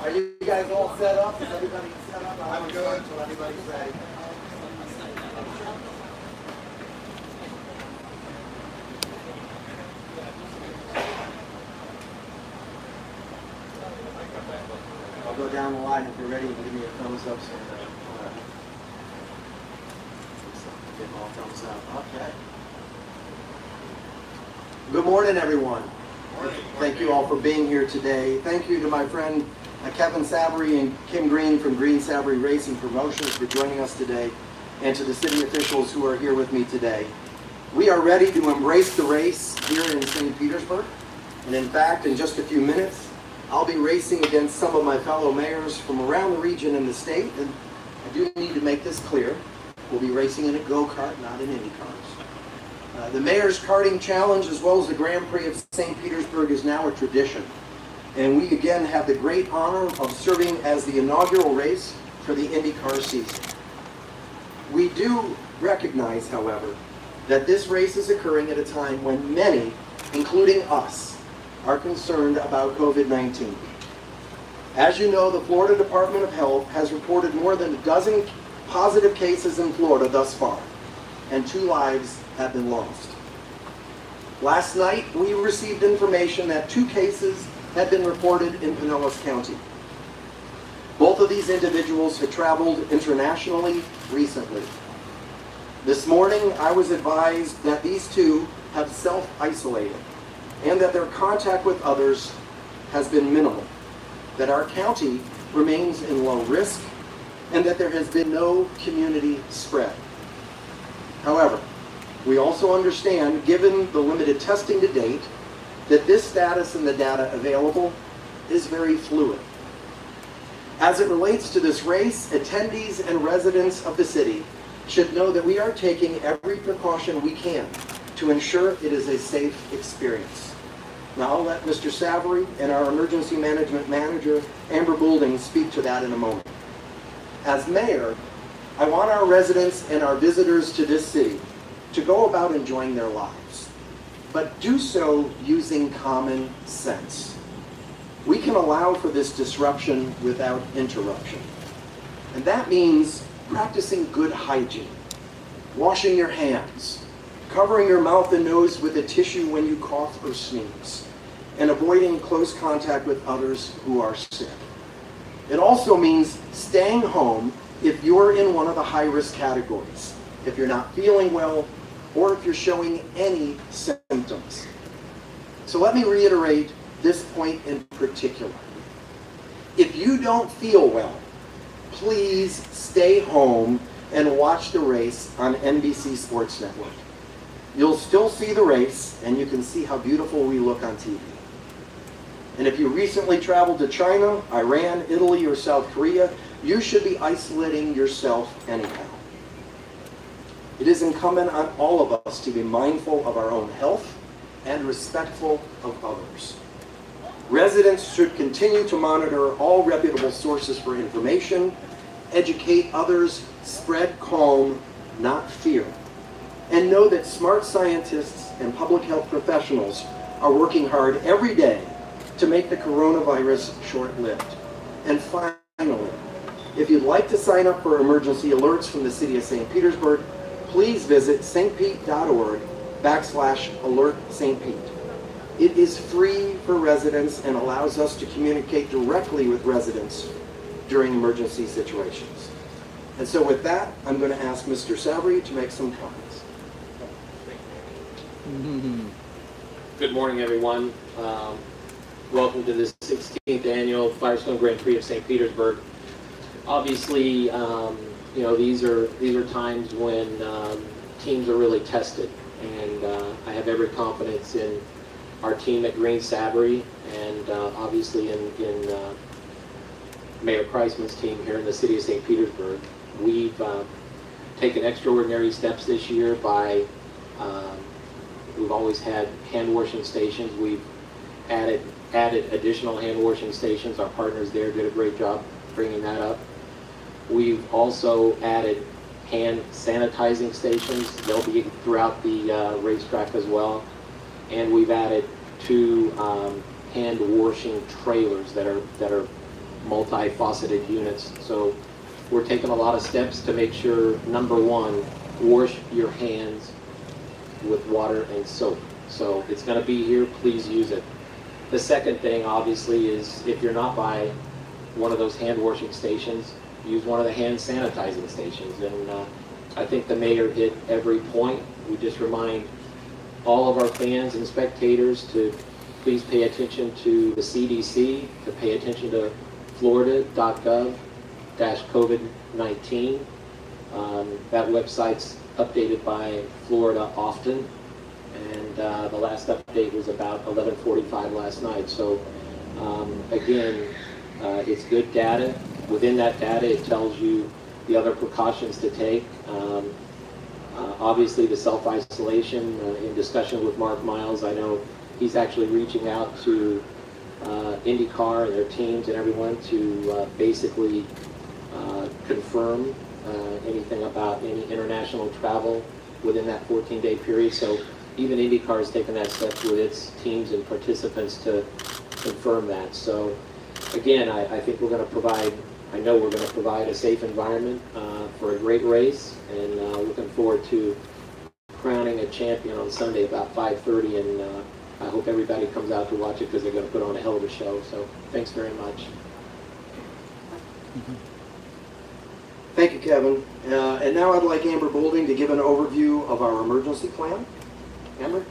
Are you guys all set up? Is everybody set up? I'm good until everybody's ready. I'll go down the line if you're ready. Give me a thumbs up. Give them all thumbs up. Okay. Good morning, everyone. Thank you all for being here today. Thank you to my friend Kevin Savory and Kim Green from Green Savory Racing Promotions for joining us today, and to the city officials who are here with me today. We are ready to embrace the race here in St. Petersburg, and in fact, in just a few minutes, I'll be racing against some of my fellow mayors from around the region and the state, and I do need to make this clear. We'll be racing in a go-kart, not in Indy cars. The Mayor's Karting Challenge, as well as the Grand Prix of St. Petersburg, is now a tradition. And we again have the great honor of serving as the inaugural race for the IndyCar season. We do recognize, however, that this race is occurring at a time when many, including us, are concerned about COVID-19. As you know, the Florida Department of Health has reported more than a dozen positive cases in Florida thus far, and 2 lives have been lost. Last night, we received information that 2 cases had been reported in Pinellas County. Both of these individuals had traveled internationally recently. This morning, I was advised that these 2 have self-isolated and that their contact with others has been minimal, that our county remains in low risk, and that there has been no community spread. However, we also understand, given the limited testing to date, that this status and the data available is very fluid. As it relates to this race, attendees and residents of the city should know that we are taking every precaution we can to ensure it is a safe experience. Now I'll let Mr. Savory and our emergency management manager, Amber Boulding, speak to that in a moment. As mayor, I want our residents and our visitors to this city to go about enjoying their lives, but do so using common sense. We can allow for this disruption without interruption. And that means practicing good hygiene, washing your hands, covering your mouth and nose with a tissue when you cough or sneeze, and avoiding close contact with others who are sick. It also means staying home if you're in one of the high-risk categories, if you're not feeling well, or if you're showing any symptoms. So let me reiterate this point in particular. If you don't feel well, please stay home and watch the race on NBC Sports Network. You'll still see the race, and you can see how beautiful we look on TV. And if you recently traveled to China, Iran, Italy, or South Korea, you should be isolating yourself anyhow. It is incumbent on all of us to be mindful of our own health and respectful of others. Residents should continue to monitor all reputable sources for information, educate others, spread calm, not fear, and know that smart scientists and public health professionals are working hard every day to make the coronavirus short-lived. And finally, if you'd like to sign up for emergency alerts from the City of St. Petersburg, please visit stpete.org/alert-St. It is free for residents and allows us to communicate directly with residents during emergency situations. And so with that, I'm going to ask Mr. Savory to make some comments. Good morning, everyone. Welcome to the 16th annual Firestone Grand Prix of St. Petersburg. Obviously, these are times when teams are really tested, and I have every confidence in our team at Green Savory, and obviously in Mayor Kriseman's team here in the city of St. Petersburg. We've taken extraordinary steps this year by we've always had hand washing stations. We've added additional hand washing stations. Our partners there did a great job bringing that up. We've also added hand sanitizing stations. They'll be throughout the racetrack as well. And we've added 2 hand washing trailers that are multi-faceted units. So we're taking a lot of steps to make sure, number one, wash your hands with water and soap. So it's going to be here, please use it. The second thing, obviously, is if you're not by one of those hand washing stations, use one of the hand sanitizing stations. And I think the mayor hit every point. We just remind all of our fans and spectators to please pay attention to the CDC, to pay attention to florida.gov-COVID-19. That website's updated by Florida often, and the last update was about 11:45 last night. So again, it's good data. Within that data, it tells you the other precautions to take. Obviously, the self-isolation, in discussion with Mark Miles, I know he's actually reaching out to IndyCar and their teams and everyone to basically confirm anything about any international travel within that 14-day period. So even IndyCar has taken that step with its teams and participants to confirm that. So again, I think we're going to provide, I know we're going to provide a safe environment for a great race, and looking forward to crowning a champion on Sunday about 5:30, and I hope everybody comes out to watch it because they're going to put on a hell of a show. So thanks very much. Thank you, Kevin. And now I'd like Amber Boulding to give an overview of our emergency plan. Amber?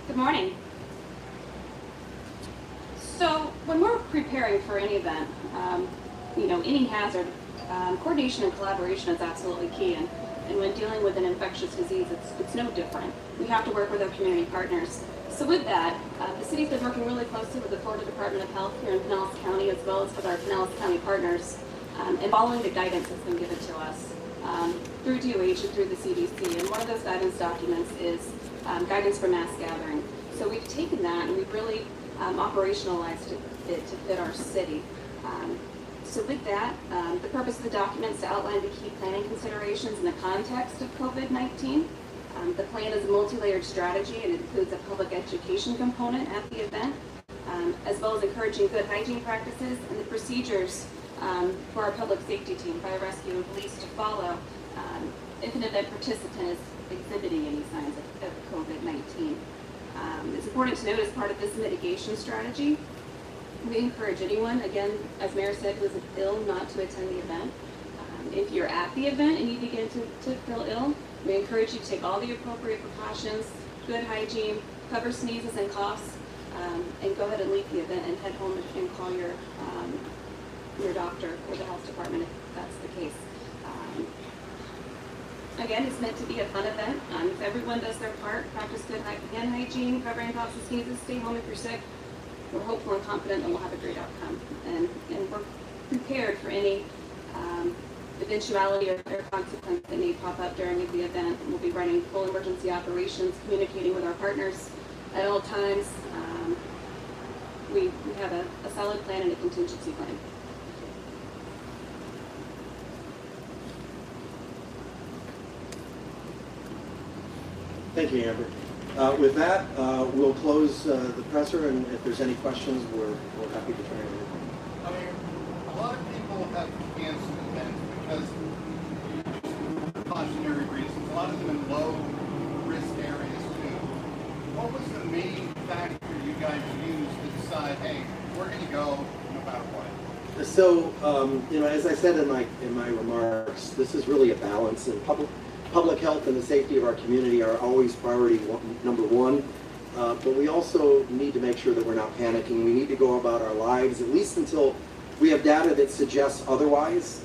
Good morning. So when we're preparing for any event, any hazard, coordination and collaboration is absolutely key. And when dealing with an infectious disease, it's no different. We have to work with our community partners. So with that, the city's been working really closely with the Florida Department of Health here in Pinellas County, as well as with our Pinellas County partners, and following the guidance that's been given to us through DOH and through the CDC. And one of those guidance documents is guidance for mass gathering. So we've taken that and we've really operationalized it to fit our city. So with that, the purpose of the document is to outline the key planning considerations in the context of COVID-19. The plan is a multi-layered strategy and it includes a public education component at the event, as well as encouraging good hygiene practices and the procedures for our public safety team, fire rescue, and police to follow if an event participant is exhibiting any signs of COVID-19. It's important to note, as part of this mitigation strategy, we encourage anyone, again, as Mayor said, who is ill not to attend the event. If you're at the event and you begin to feel ill, we encourage you to take all the appropriate precautions, good hygiene, cover sneezes and coughs, and go ahead and leave the event and head home and call your doctor or the health department if that's the case. Again, it's meant to be a fun event. If everyone does their part, practice good hand hygiene, covering coughs and sneezes, stay home if you're sick, we're hopeful and confident that we'll have a great outcome. And we're prepared for any eventuality or consequence that may pop up during the event. We'll be running full emergency operations, communicating with our partners at all times. We have a solid plan and a contingency plan. Thank you, Amber. With that, we'll close the presser, and if there's any questions, we're happy to try and answer. I mean, a lot of people have canceled events because of precautionary reasons. A lot of them in low-risk areas too. What was the main factor you guys used to decide, hey, we're going to go no matter what? So, as I said in my remarks, this is really a balance, and public health and the safety of our community are always priority number one. But we also need to make sure that we're not panicking. We need to go about our lives, at least until we have data that suggests otherwise.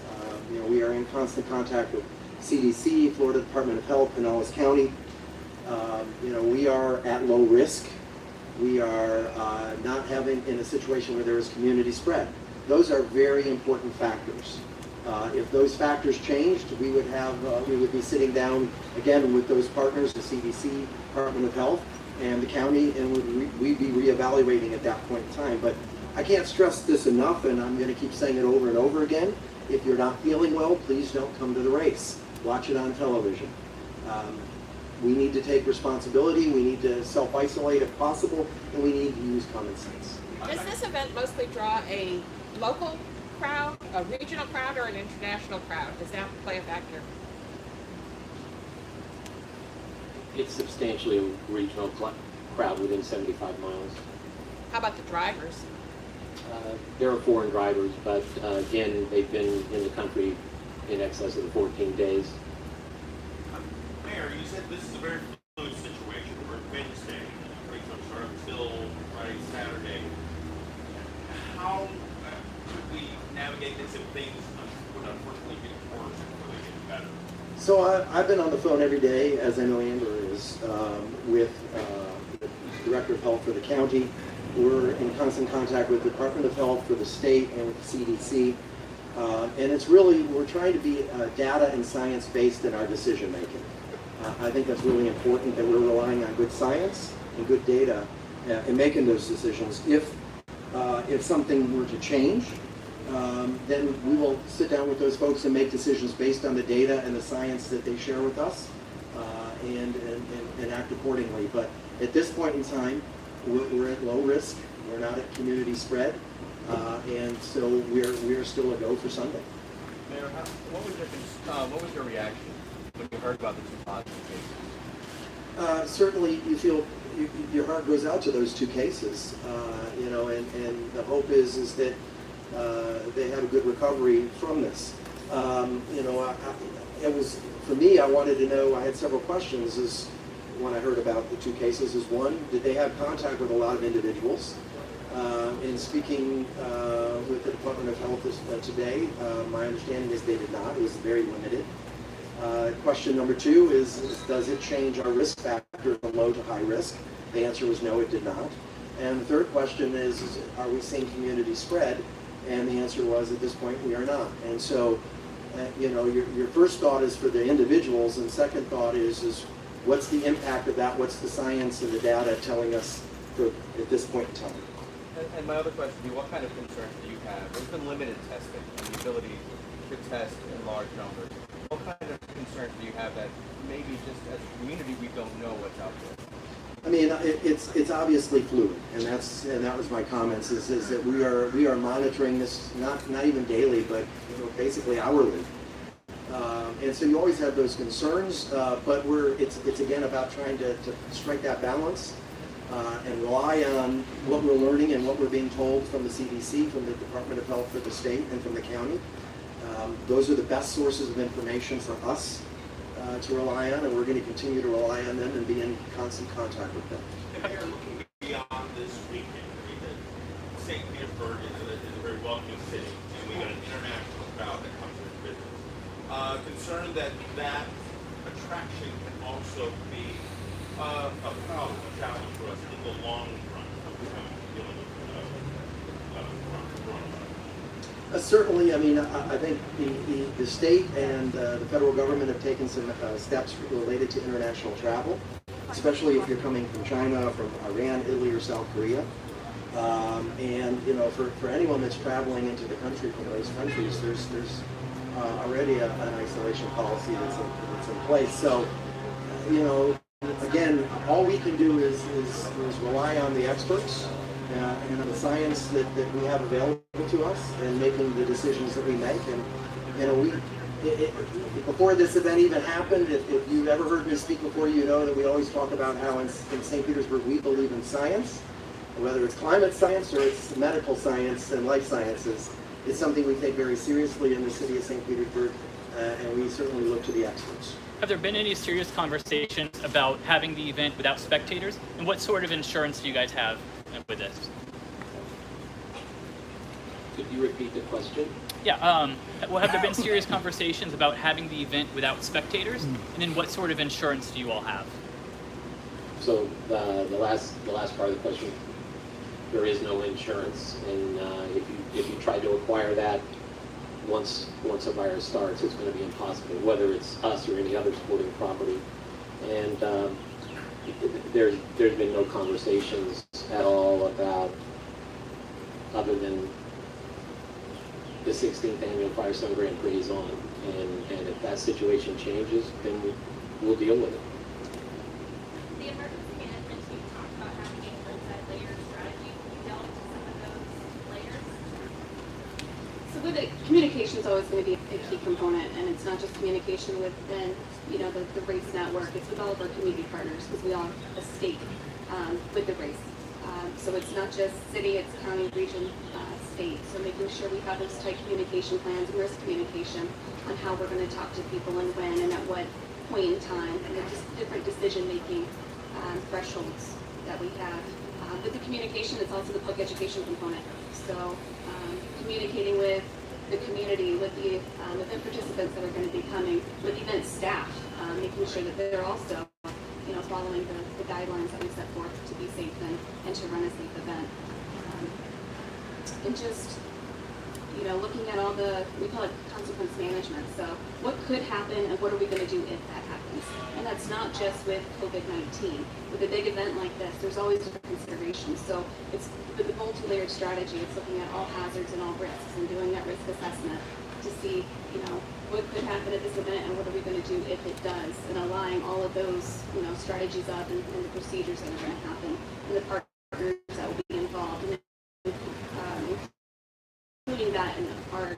We are in constant contact with CDC, Florida Department of Health, Pinellas County. We are at low risk. We are not having in a situation where there is community spread. Those are very important factors. If those factors changed, we would be sitting down again with those partners, the CDC, Department of Health, and the county, and we'd be reevaluating at that point in time. But I can't stress this enough, and I'm going to keep saying it over and over again. If you're not feeling well, please don't come to the race. Watch it on television. We need to take responsibility, we need to self-isolate if possible, and we need to use common sense. Does this event mostly draw a local crowd, a regional crowd, or an international crowd? Does that play a factor? It's substantially a regional crowd within 75 miles. How about the drivers? There are foreign drivers, but again, they've been in the country in excess of the 14 days. Mayor, you said this is a very fluid situation. We're Wednesday, right? So I'm sorry, until Friday, Saturday. How could we navigate this if things would unfortunately get worse before they get better? So I've been on the phone every day, as I know Amber is, with the Director of Health for the county. We're in constant contact with the Department of Health for the state and with the CDC. And it's really, we're trying to be data and science based in our decision making. I think that's really important that we're relying on good science and good data in making those decisions. If something were to change, then we will sit down with those folks and make decisions based on the data and the science that they share with us and act accordingly. But at this point in time, we're at low risk. We're not at community spread. And so we're still a go for Sunday. Mayor, what was your reaction when you heard about the 2 positive cases? Certainly, you feel your heart goes out to those 2 cases, you know, and the hope is that they have a good recovery from this. You know, it was for me. I wanted to know. I had several questions. Is when I heard about the 2 cases, is one, did they have contact with a lot of individuals? In speaking with the Department of Health today, my understanding is they did not. It was very limited. Question number 2 is does it change our risk factor from low to high risk? The answer was no, it did not. And the third question is are we seeing community spread? And the answer was at this point we are not. And so, you know, your first thought is for the individuals, and second thought is what's the impact of that? What's the science and the data telling us at this point in time? And my other question to you, what kind of concerns do you have? There's been limited testing and the ability to test in large numbers. What kind of concerns do you have that maybe just as a community we don't know what's out there? I mean, it's obviously fluid, and that was my comments. Is that we are monitoring this not even daily, but you know, basically hourly. And so you always have those concerns, but it's again about trying to strike that balance and rely on what we're learning and what we're being told from the CDC, from the Department of Health for the state, and from the county. Those are the best sources of information for us to rely on, and we're going to continue to rely on them and be in constant contact with them. And Mayor, looking beyond this weekend, I mean, St. Petersburg is a very welcoming city, and we got an international crowd that comes to visit. Concerned that attraction can also be a problem, a challenge for us in the long run of dealing with coronavirus. Certainly, I mean, I think the state and the federal government have taken some steps related to international travel, especially if you're coming from China, from Iran, Italy, or South Korea. And, you know, for anyone that's traveling into the country from those countries, there's already an isolation policy that's in place. So, you know, again, all we can do is rely on the experts and on the science that we have available to us and making the decisions that we make. And, you know, before this event even happened, if you've ever heard me speak before, you know that we always talk about how in St. Petersburg we believe in science, whether it's climate science or it's medical science and life sciences. It's something we take very seriously in the city of St. Petersburg, and we certainly look to the experts. Have there been any serious conversations about having the event without spectators? And what sort of insurance do you guys have with this? Could you repeat the question? Yeah, well, have there been serious conversations about having the event without spectators? And then what sort of insurance do you all have? So the last part of the question, there is no insurance, and if you try to acquire that once a virus starts, it's going to be impossible, whether it's us or any other sporting property. And there's been no conversations at all about, other than the 16th annual Firestone Grand Prix is on, and if that situation changes, then we'll deal with it. with it, communication is always going to be a key component, and it's not just communication within, you know, the race network. It's with all of our community partners, because we all have a stake with the race. So it's not just city, it's county, region, state. So making sure we have those tight communication plans and risk communication on how we're going to talk to people and when and at what point in time, and then just different decision-making thresholds that we have. With the communication, it's also the public education component. So communicating with the community, with the event participants that are going to be coming, with event staff, making sure that they're also, you know, following the guidelines that we set forth to be safe and to run a safe event. And just, you know, looking at all we call it consequence management. So what could happen and what are we going to do if that happens? And that's not just with COVID-19. With a big event like this, there's always different considerations. So it's with a multi-layered strategy. It's looking at all hazards and all risks and doing that risk assessment to see, you know, what could happen at this event and what are we going to do if it does, and aligning all of those, you know, strategies up and the procedures that are going to happen and the partners that will be involved, and including that in our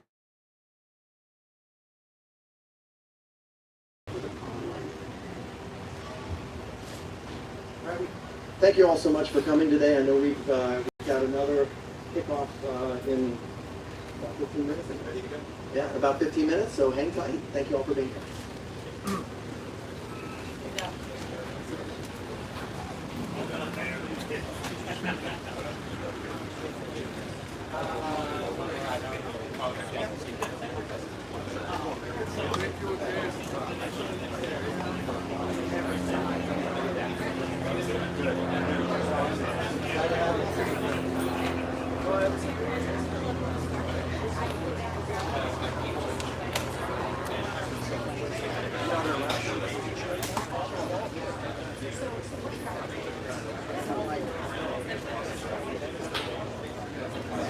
Thank you all so much for coming today. I know we've got another kickoff in about 15 minutes. Ready to go? Yeah, about 15 minutes, so hang tight. Thank you all for being here.